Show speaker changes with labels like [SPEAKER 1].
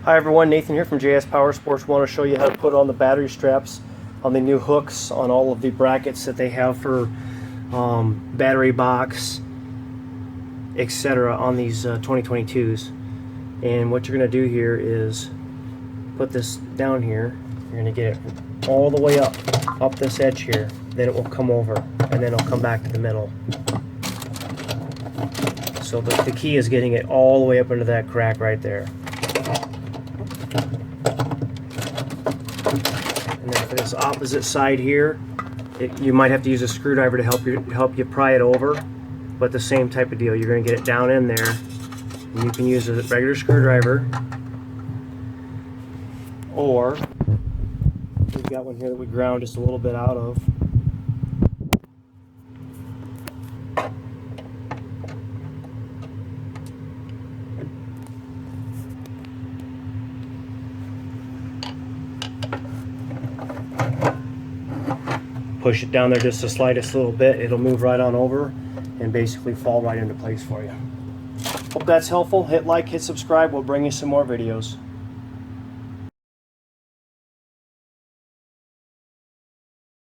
[SPEAKER 1] Hi everyone, Nathan here from JS Powersports. Want to show you how to put on the battery straps on the new hooks on all of the brackets that they have for battery box, etc. on these 2022s. And what you're going to do here is put this down here. You're going to get it all the way up this edge here. Then it will come over and then it'll come back to the middle. So the key is getting it all the way up into that crack right there. And then for this opposite side here, you might have to use a screwdriver to help you pry it over, but the same type of deal. You're going to get it down in there, and you can use a regular screwdriver, or we've got one here that we ground just a little bit out of. Push it down there just the slightest little bit, it'll move right on over and basically fall right into place for you. Hope that's helpful. Hit like, hit subscribe, we'll bring you some more videos.